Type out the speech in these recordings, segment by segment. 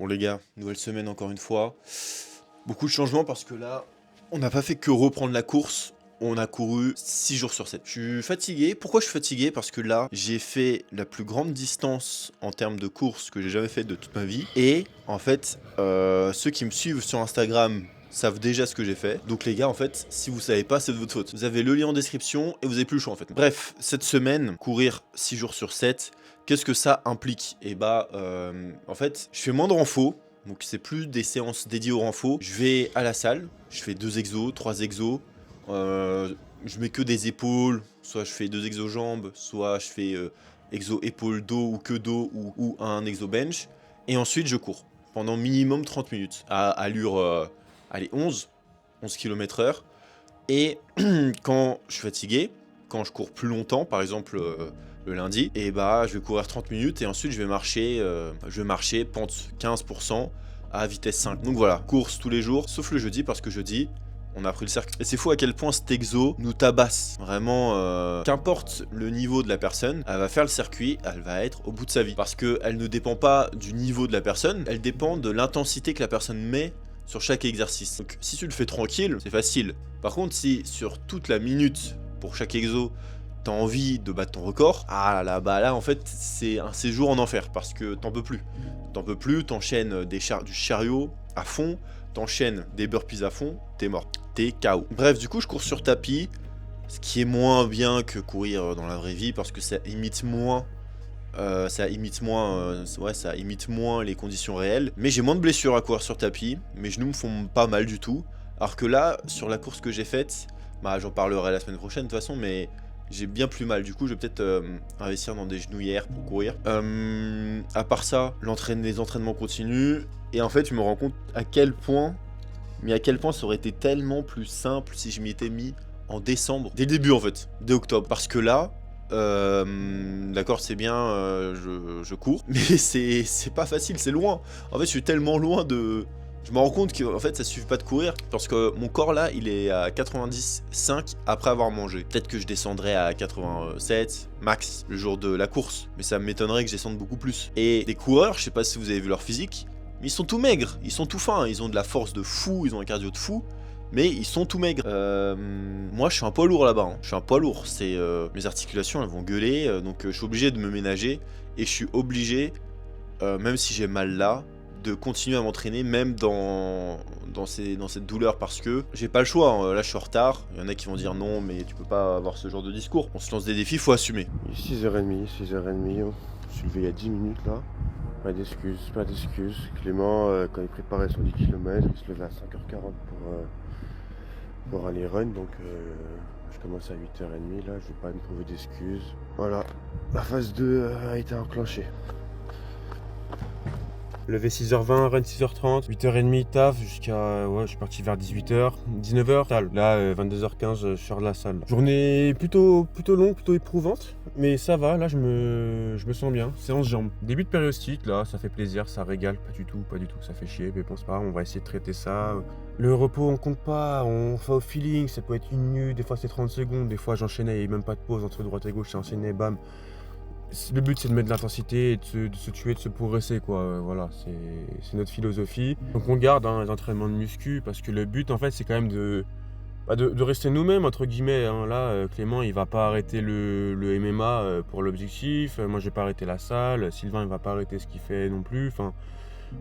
Bon les gars, nouvelle semaine encore une fois. Beaucoup de changements parce que là, on n'a pas fait que reprendre la course. On a couru 6 jours sur 7. Je suis fatigué. Pourquoi je suis fatigué? Parce que là, j'ai fait la plus grande distance en termes de course que j'ai jamais faite de toute ma vie. Et en fait, ceux qui me suivent sur Instagram savent déjà ce que j'ai fait. Donc les gars, en fait, si vous savez pas, c'est de votre faute. Vous avez le lien en description et vous avez plus le choix en fait. Bref, cette semaine, courir 6 jours sur 7, qu'est-ce que ça implique? Et en fait, je fais moins de renfo. Donc c'est plus des séances dédiées au renfo. Je vais à la salle, je fais 2 exos, 3 exos. Je mets que des épaules, soit je fais 2 exos jambes, soit je fais exo épaule dos ou que dos ou un exo bench. Et ensuite je cours pendant minimum 30 minutes à allure allez 11 km/h. Et quand je suis fatigué, quand je cours plus longtemps, par exemple le lundi, et je vais courir 30 minutes et ensuite je vais marcher pente 15% à vitesse 5. Donc voilà, course tous les jours, sauf le jeudi parce que jeudi, on a pris le circuit. Et c'est fou à quel point cet exo nous tabasse. Vraiment, qu'importe le niveau de la personne, elle va faire le circuit, elle va être au bout de sa vie. Parce qu'elle ne dépend pas du niveau de la personne, elle dépend de l'intensité que la personne met sur chaque exercice. Donc si tu le fais tranquille, c'est facile. Par contre, si sur toute la minute, pour chaque exo, t'as envie de battre ton record, là en fait c'est un séjour en enfer parce que t'en peux plus. T'enchaînes du chariot à fond, t'enchaînes des burpees à fond, t'es mort, t'es KO. Bref, du coup je cours sur tapis, ce qui est moins bien que courir dans la vraie vie parce que ça imite moins les conditions réelles. Mais j'ai moins de blessures à courir sur tapis, mes genoux me font pas mal du tout. Alors que là, sur la course que j'ai faite, j'en parlerai la semaine prochaine de toute façon, mais j'ai bien plus mal. Du coup, je vais peut-être investir dans des genouillères pour courir. À part ça, les entraînements continuent. Et en fait, je me rends compte à quel point ça aurait été tellement plus simple si je m'y étais mis en décembre. Dès le début, en fait. Dès octobre. Parce que là, d'accord, c'est bien, je cours. Mais c'est pas facile, c'est loin. En fait, je suis tellement loin de... Je me rends compte que en fait ça suffit pas de courir parce que mon corps là il est à 90,5 après avoir mangé. Peut-être que je descendrai à 87 max le jour de la course, mais ça m'étonnerait que je descende beaucoup plus. Et des coureurs, je sais pas si vous avez vu leur physique, mais ils sont tout maigres, ils sont tout fins, ils ont de la force de fou, ils ont un cardio de fou, mais ils sont tout maigres. Moi je suis un poids lourd là-bas, hein. Je suis un poids lourd, mes articulations elles vont gueuler, donc je suis obligé de me ménager et je suis obligé, même si j'ai mal là, de continuer à m'entraîner même dans cette douleur parce que j'ai pas le choix, hein. Là je suis en retard, il y en a qui vont dire non mais tu peux pas avoir ce genre de discours, on se lance des défis, faut assumer. Il est 6h30, je suis levé il y a 10 minutes là, pas d'excuses. Clément quand il préparait son 10 km, il se levait à 5h40 pour aller run, donc je commence à 8h30 là, je vais pas me trouver d'excuses. Voilà, la phase 2 a été enclenchée. Levé 6h20, run 6h30, 8h30 taf jusqu'à... je suis parti vers 18h, 19h, salle. Là, 22h15, je sors de la salle. Journée plutôt longue, plutôt éprouvante, mais ça va, là je me sens bien. Séance jambes. Début de périostite, là, ça fait plaisir, ça régale, pas du tout, ça fait chier, mais bon c'est pas grave, on va essayer de traiter ça. Le repos, on compte pas, on fait au feeling, ça peut être une minute, des fois c'est 30 secondes, des fois j'enchaînais, il n'y avait même pas de pause entre droite et gauche, j'enchaînais, bam. Le but c'est de mettre de l'intensité et de se tuer, de se progresser quoi, voilà, c'est notre philosophie. Donc on garde les entraînements de muscu parce que le but en fait c'est quand même de rester nous-mêmes entre guillemets, hein. Là Clément il va pas arrêter le MMA pour l'objectif, moi je vais pas arrêter la salle, Sylvain il va pas arrêter ce qu'il fait non plus, enfin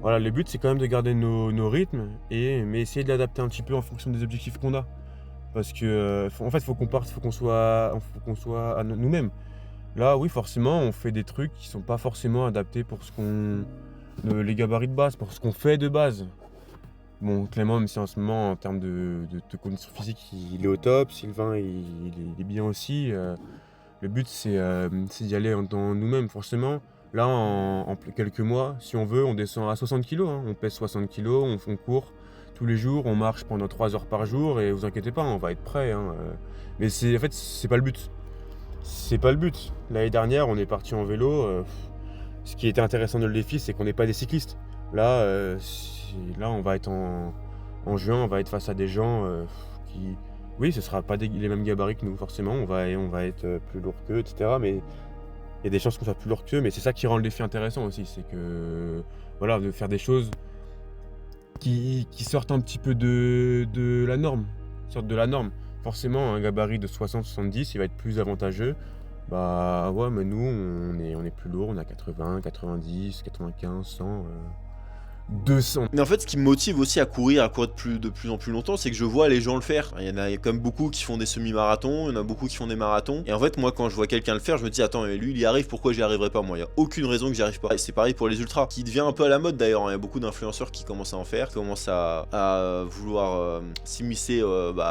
voilà, le but c'est quand même de garder nos rythmes mais essayer de l'adapter un petit peu en fonction des objectifs qu'on a. Parce que en fait faut qu'on soit à nous-mêmes. Là, oui, forcément, on fait des trucs qui sont pas forcément adaptés pour les gabarits de base, pour ce qu'on fait de base. Bon, Clément, même si en ce moment, en termes de condition physique, il est au top. Sylvain, il est bien aussi. Le but, c'est d'y aller dans nous-mêmes, forcément. Là, en quelques mois, si on veut, on descend à 60 kg. Hein. On pèse 60 kg, on court tous les jours, on marche pendant 3 heures par jour. Et vous inquiétez pas, on va être prêt. Hein. Mais en fait, c'est pas le but. C'est pas le but. L'année dernière, on est parti en vélo. Ce qui était intéressant dans le défi, c'est qu'on n'est pas des cyclistes. Là, on va être en juin, on va être face à des gens qui... Oui, ce sera pas les mêmes gabarits que nous, forcément. On va être plus lourd qu'eux, etc. Mais il y a des chances qu'on soit plus lourd qu'eux. Mais c'est ça qui rend le défi intéressant aussi. C'est que voilà, de faire des choses qui sortent un petit peu de la norme. Sortent de la norme. Forcément, un gabarit de 60-70, il va être plus avantageux. Bah ouais, mais nous, on est plus lourd, on a 80, 90, 95, 100, 200. Mais en fait, ce qui me motive aussi à courir de plus en plus longtemps, c'est que je vois les gens le faire. Il y en a quand même beaucoup qui font des semi-marathons, il y en a beaucoup qui font des marathons. Et en fait, moi, quand je vois quelqu'un le faire, je me dis, attends, mais lui, il y arrive, pourquoi j'y arriverai pas moi? Il y a aucune raison que j'y arrive pas. Et c'est pareil pour les ultras, qui devient un peu à la mode d'ailleurs. Il y a beaucoup d'influenceurs qui commencent à en faire, qui commencent à vouloir s'immiscer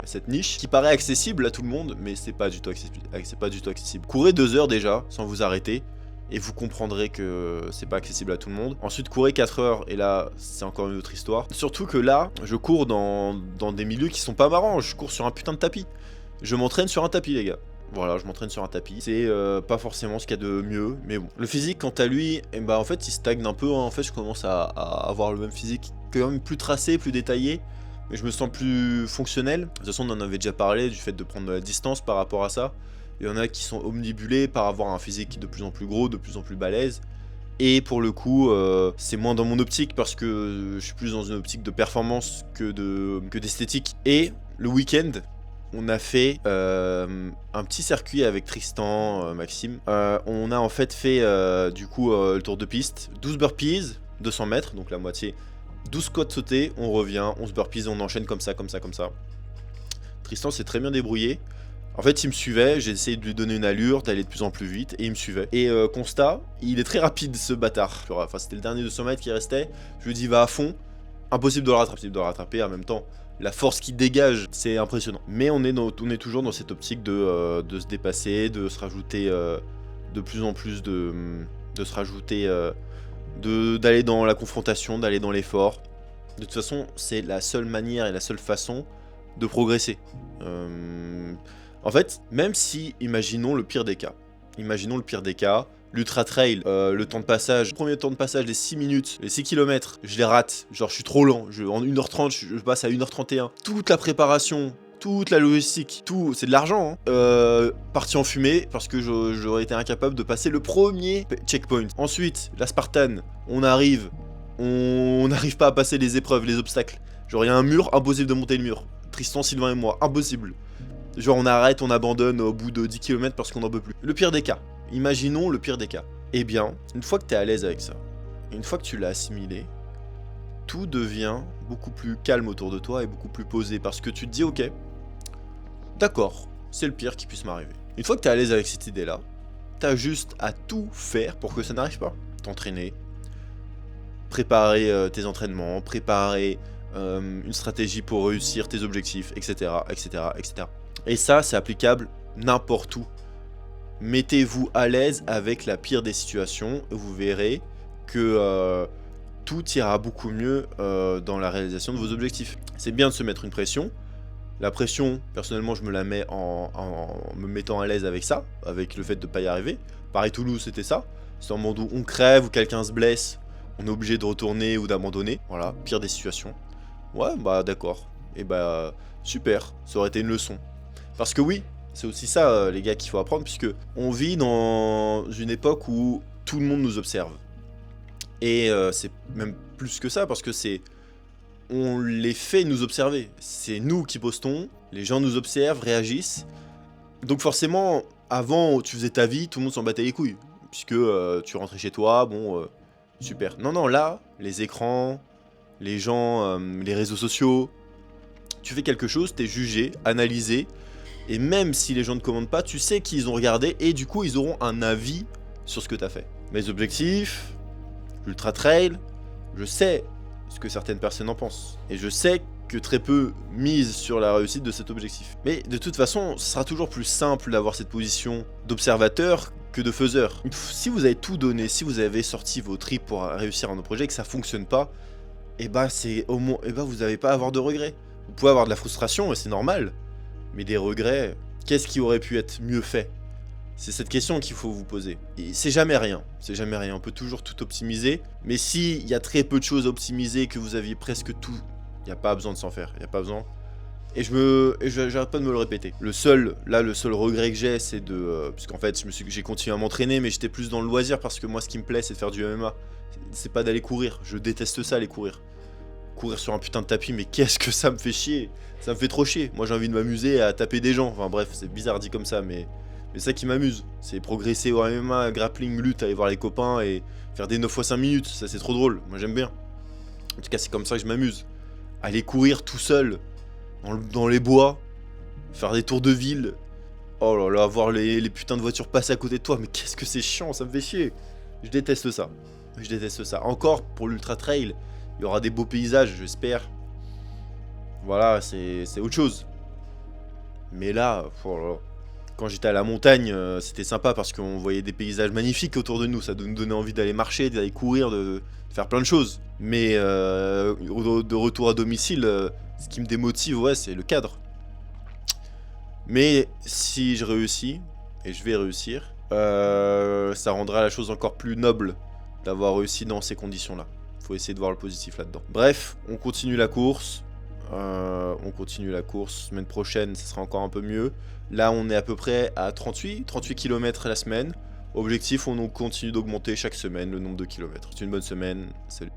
cette niche, qui paraît accessible à tout le monde, mais c'est pas du tout accessible. C'est pas du tout accessible. Courez 2 heures déjà, sans vous arrêter. Et vous comprendrez que c'est pas accessible à tout le monde. Ensuite, courez 4 heures, et là, c'est encore une autre histoire. Surtout que là, je cours dans des milieux qui sont pas marrants. Je cours sur un putain de tapis. Je m'entraîne sur un tapis, les gars. Voilà, je m'entraîne sur un tapis. C'est pas forcément ce qu'il y a de mieux, mais bon. Le physique, quant à lui, en fait, il stagne un peu. Hein. En fait, je commence à avoir le même physique, quand même plus tracé, plus détaillé. Mais je me sens plus fonctionnel. De toute façon, on en avait déjà parlé, du fait de prendre de la distance par rapport à ça. Il y en a qui sont omnibulés par avoir un physique de plus en plus gros, de plus en plus balèze. Et pour le coup, c'est moins dans mon optique parce que je suis plus dans une optique de performance que d'esthétique. Et le week-end, on a fait un petit circuit avec Tristan, Maxime. On a en fait fait le tour de piste, 12 burpees, 200 mètres, donc la moitié. 12 squats sautés, on revient, 11 burpees, on enchaîne comme ça, comme ça, comme ça. Tristan s'est très bien débrouillé. En fait, il me suivait, j'ai essayé de lui donner une allure, d'aller de plus en plus vite, et il me suivait. Et constat, il est très rapide ce bâtard. Enfin, c'était le dernier de 100 mètres qui restait. Je lui dis va à fond. Impossible de le rattraper, en même temps. La force qu'il dégage, c'est impressionnant. Mais on est toujours dans cette optique de se dépasser, de se rajouter de plus en plus d'aller dans la confrontation, d'aller dans l'effort. De toute façon, c'est la seule manière et la seule façon de progresser. En fait, même si, imaginons le pire des cas, l'ultra trail, le temps de passage, le premier temps de passage, les 6 minutes, les 6 km, je les rate, genre je suis trop lent, en 1h30, je passe à 1h31, toute la préparation, toute la logistique, tout, c'est de l'argent, hein. Parti en fumée, parce que j'aurais été incapable de passer le premier checkpoint. Ensuite, la Spartan, on n'arrive pas à passer les épreuves, les obstacles. Genre il y a un mur, impossible de monter le mur. Tristan, Sylvain et moi, impossible. Genre on arrête, on abandonne au bout de 10 km parce qu'on n'en peut plus. Le pire des cas, imaginons le pire des cas. Eh bien, une fois que t'es à l'aise avec ça, une fois que tu l'as assimilé, tout devient beaucoup plus calme autour de toi et beaucoup plus posé parce que tu te dis ok, d'accord, c'est le pire qui puisse m'arriver. Une fois que t'es à l'aise avec cette idée-là, t'as juste à tout faire pour que ça n'arrive pas. T'entraîner, préparer tes entraînements, préparer une stratégie pour réussir tes objectifs, etc., etc., etc. Et ça, c'est applicable n'importe où. Mettez-vous à l'aise avec la pire des situations, et vous verrez que tout ira beaucoup mieux dans la réalisation de vos objectifs. C'est bien de se mettre une pression. La pression, personnellement, je me la mets en me mettant à l'aise avec ça, avec le fait de ne pas y arriver. Paris Toulouse, c'était ça. C'est un monde où on crève, où quelqu'un se blesse, on est obligé de retourner ou d'abandonner. Voilà, pire des situations. Ouais, bah d'accord. Et bah super, ça aurait été une leçon. Parce que oui, c'est aussi ça, les gars, qu'il faut apprendre, puisque on vit dans une époque où tout le monde nous observe. Et c'est même plus que ça, parce que on les fait nous observer. C'est nous qui postons, les gens nous observent, réagissent. Donc forcément, avant, tu faisais ta vie, tout le monde s'en battait les couilles. Puisque tu rentrais chez toi, bon, super. Non, là, les écrans, les gens, les réseaux sociaux, tu fais quelque chose, t'es jugé, analysé. Et même si les gens ne commandent pas, tu sais qu'ils ont regardé et du coup, ils auront un avis sur ce que t'as fait. Mes objectifs, l'ultra trail, je sais ce que certaines personnes en pensent. Et je sais que très peu misent sur la réussite de cet objectif. Mais de toute façon, ce sera toujours plus simple d'avoir cette position d'observateur que de faiseur. Si vous avez tout donné, si vous avez sorti vos tripes pour réussir un projet et que ça fonctionne pas, et bah c'est au moins, vous n'avez pas à avoir de regrets. Vous pouvez avoir de la frustration et c'est normal. Mais des regrets, qu'est-ce qui aurait pu être mieux fait? C'est cette question qu'il faut vous poser. Et c'est jamais rien, on peut toujours tout optimiser. Mais s'il y a très peu de choses à optimiser et que vous aviez presque tout, il n'y a pas besoin de s'en faire, il n'y a pas besoin. j'arrête pas de me le répéter. Le seul regret que j'ai, c'est de... parce qu'en fait, j'ai continué à m'entraîner, mais j'étais plus dans le loisir, parce que moi, ce qui me plaît, c'est de faire du MMA. C'est pas d'aller courir. Je déteste ça, aller courir. Courir sur un putain de tapis, mais qu'est-ce que ça me fait chier. Ça me fait trop chier. Moi, j'ai envie de m'amuser à taper des gens. Enfin bref, c'est bizarre dit comme ça, mais c'est ça qui m'amuse. C'est progresser au MMA, grappling, lutte, aller voir les copains et faire des 9 fois 5 minutes. Ça, c'est trop drôle. Moi, j'aime bien. En tout cas, c'est comme ça que je m'amuse. Aller courir tout seul dans les bois, faire des tours de ville. Oh là là, voir les putains de voitures passer à côté de toi. Mais qu'est-ce que c'est chiant, ça me fait chier. Je déteste ça. Je déteste ça. Encore, pour l'ultra trail, il y aura des beaux paysages, j'espère. Voilà, c'est autre chose. Mais là, oh là là, quand j'étais à la montagne, c'était sympa parce qu'on voyait des paysages magnifiques autour de nous. Ça nous donnait envie d'aller marcher, d'aller courir, de faire plein de choses. Mais de retour à domicile, ce qui me démotive, ouais, c'est le cadre. Mais si je réussis, et je vais réussir, ça rendra la chose encore plus noble d'avoir réussi dans ces conditions-là. Faut essayer de voir le positif là-dedans. Bref, on continue la course. Semaine prochaine, ça sera encore un peu mieux. Là, on est à peu près à 38 km la semaine. Objectif, on continue d'augmenter chaque semaine le nombre de kilomètres. C'est une bonne semaine. Salut.